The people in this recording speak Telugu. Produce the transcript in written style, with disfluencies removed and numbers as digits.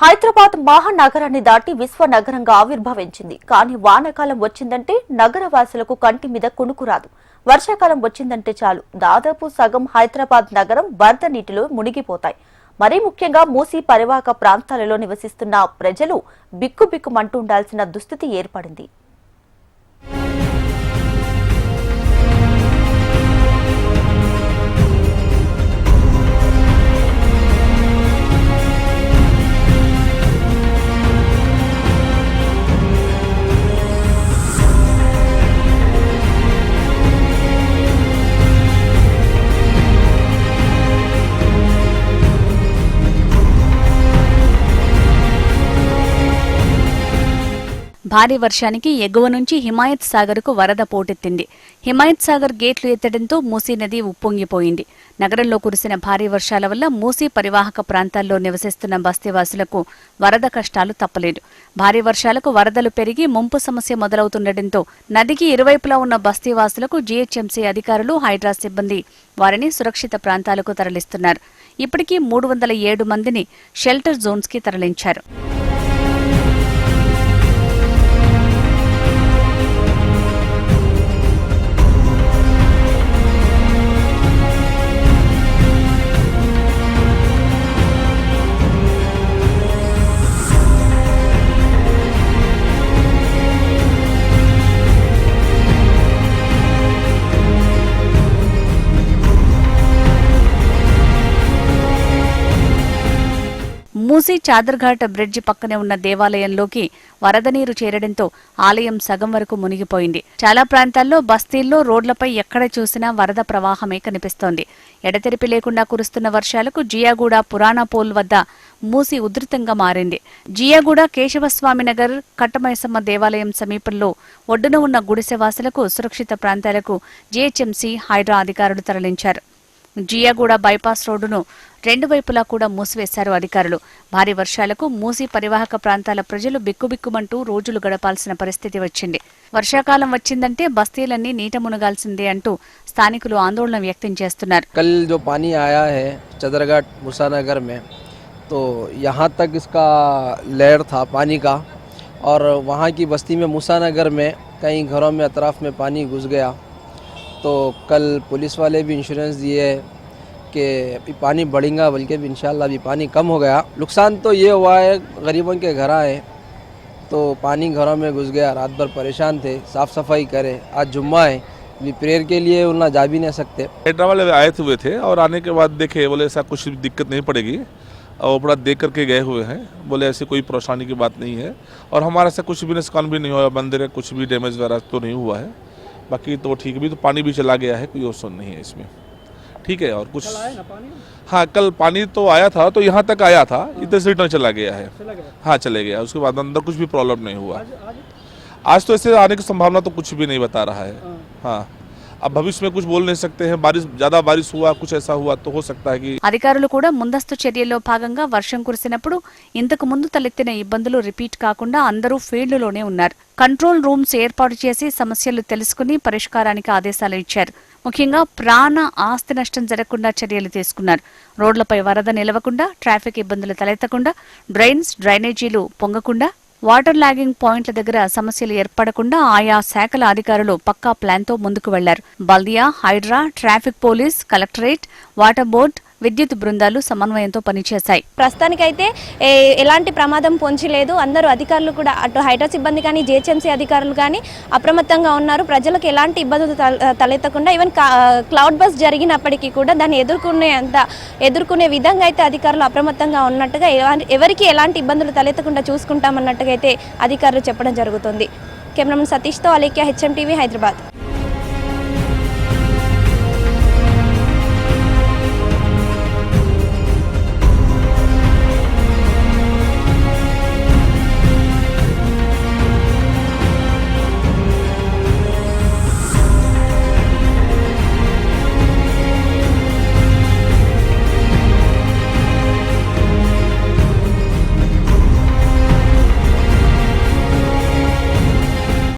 హైదరాబాద్ మహానగరాన్ని దాటి విశ్వ నగరంగా ఆవిర్భవించింది. కానీ వానాకాలం వచ్చిందంటే నగరవాసులకు కంటి మీద కునుకురాదు. వర్షాకాలం వచ్చిందంటే చాలు దాదాపు సగం హైదరాబాద్ నగరం వరద నీటిలో మునిగిపోతాయి. మరీ ముఖ్యంగా మూసీ పరివాహక ప్రాంతాలలో నివసిస్తున్న ప్రజలు బిక్కుబిక్కుమంటూ ఉండాల్సిన దుస్థితి ఏర్పడింది. భారీ వర్షానికి ఎగువ నుంచి హిమాయత్ సాగర్ కు వరద పోటెత్తింది. హిమాయత్ సాగర్ గేట్లు ఎత్తడంతో మూసీ నది ఉప్పొంగిపోయింది. నగరంలో కురిసిన భారీ వర్షాల వల్ల మూసీ పరివాహక ప్రాంతాల్లో నివసిస్తున్న బస్తీవాసులకు వరద కష్టాలు తప్పలేదు. భారీ వర్షాలకు వరదలు పెరిగి ముంపు సమస్య మొదలవుతుండటంతో నదికి ఇరువైపులా ఉన్న బస్తీవాసులకు జీహెచ్ఎంసీ అధికారులు, హైడ్రా సిబ్బంది వారిని సురక్షిత ప్రాంతాలకు తరలిస్తున్నారు. ఇప్పటికీ 307 మందిని షెల్టర్ జోన్స్ కి తరలించారు. మూసీ చాదర్ఘాట్ బ్రిడ్జి పక్కనే ఉన్న దేవాలయంలోకి వరద నీరు చేరడంతో ఆలయం సగం వరకు మునిగిపోయింది. చాలా ప్రాంతాల్లో బస్తీల్లో రోడ్లపై ఎక్కడ చూసినా వరద ప్రవాహమే కనిపిస్తోంది. ఎడతెరిపి లేకుండా కురుస్తున్న వర్షాలకు జియాగూడ పురాణ పోల్ వద్ద మూసీ ఉధృతంగా మారింది. జియాగూడ కేశవస్వామి నగర్, కట్టమైసమ్మ దేవాలయం సమీపంలో ఒడ్డున ఉన్న గుడిసెవాసులకు సురక్షిత ప్రాంతాలకు జీహెచ్ఎంసీ, హైడ్రా అధికారులు తరలించారు. జియాగూడ బైపాస్ రోడ్డును 2 వైపులా కూడా మూసివేశారు అధికారులు. భారీ వర్షాలకు మూసీ పరివాహక ప్రాంతాల ప్రజలు బిక్కుబిక్కుమంటూ రోజులు గడపాల్సిన పరిస్థితి వచ్చింది. వర్షాకాలం వచ్చిందంటే బస్తీలన్నీ నీట మునగాల్సిందే అంటూ స్థానికులు ఆందోళన వ్యక్తం చేస్తున్నారు. कल जो पानी आया है चदरघाट मुसानगर में, तो यहाँ तक इसका लहर था पानी का, और वहाँ की बस्ती में मुसानगर में कई घरों में अतराफ में पानी घुस गया। तो कल पुलिस वाले भी इंश्योरेंस दिए कि अभी पानी बढ़ेगा, बल्कि भी इंशाल्लाह अभी पानी कम हो गया। नुकसान तो ये हुआ है, गरीबों के घर आए तो पानी घरों में घुस गया। रात भर परेशान थे, साफ़ सफाई करे। आज जुम्मा है, अभी प्रेयर के लिए उन्हें जा भी नहीं सकते। हेड्रा वाले आए हुए थे और आने के बाद देखे, बोले ऐसा कुछ दिक्कत नहीं पड़ेगी, और बड़ा देख करके गए हुए हैं। बोले ऐसी कोई परेशानी की बात नहीं है, और हमारा से कुछ भी नुकसान भी नहीं हुआ। मंदिर है, कुछ भी डैमेज वगैरह तो नहीं हुआ है, बाकी तो ठीक भी। तो पानी भी चला गया है, कोई और नहीं है इसमें, ठीक है। और कुछ हाँ, कल पानी तो आया था, तो यहाँ तक आया था, इधर से रिटर्न चला गया है। हाँ, चले गया। उसके बाद अंदर कुछ भी प्रॉब्लम नहीं हुआ। आज तो ऐसे आने की संभावना तो कुछ भी नहीं बता रहा है। हाँ, अब भविष्य में कुछ बोल नहीं सकते हैं। ज्यादा बारिश हुआ, कुछ ऐसा हुआ तो हो सकता है कि అధికారులు కూడా ముందస్తు చర్యల్లో భాగంగా వర్షం కురిసినప్పుడు ఇంతకు ముందు తలెత్తిన ఇబ్బందులు రిపీట్ కాకుండా అందరూ ఫీల్డ్లోనే ఉన్నారు. కంట్రోల్ రూమ్స్ ఏర్పాటు చేసి సమస్యలు తెలుసుకుని పరిష్కారానికి ఆదేశాలు ఇచ్చారు. ముఖ్యంగా ప్రాణ ఆస్తి నష్టం జరగకుండా చర్యలు తీసుకున్నారు. రోడ్లపై వరద నిలవకుండా, ట్రాఫిక్ ఇబ్బందులు తలెత్తకుండా, డ్రైనేజీలు పొంగకుండా, వాటర్ లాగింగ్ పాయింట్ల దగ్గర సమస్యలు ఏర్పడకుండా ఆయా శాఖల అధికారులు పక్కా ప్లాన్తో ముందుకు వెళ్లారు. Baldia, Hydraa, traffic police, collectorate, water board, విద్యుత్ బృందాలు సమన్వయంతో పనిచేశాయి. ప్రస్తుతానికైతే ఎలాంటి ప్రమాదం పొంచి లేదు. అందరూ అధికారులు కూడా, అటు హైడ్రా సిబ్బంది కానీ, జీహెచ్ఎంసీ అధికారులు కానీ అప్రమత్తంగా ఉన్నారు. ప్రజలకు ఎలాంటి ఇబ్బందులు తలెత్తకుండా, ఈవెన్ క్లౌడ్ బస్ జరిగినప్పటికీ కూడా దాన్ని ఎదుర్కొనే విధంగా అయితే అధికారులు అప్రమత్తంగా ఉన్నట్టుగా, ఎవరికి ఎలాంటి ఇబ్బందులు తలెత్తకుండా చూసుకుంటామన్నట్టుగా అయితే అధికారులు చెప్పడం జరుగుతుంది. కెమెరామెన్ సతీష్తో అలేఖ్య, హెచ్ఎం టీవీ, హైదరాబాద్.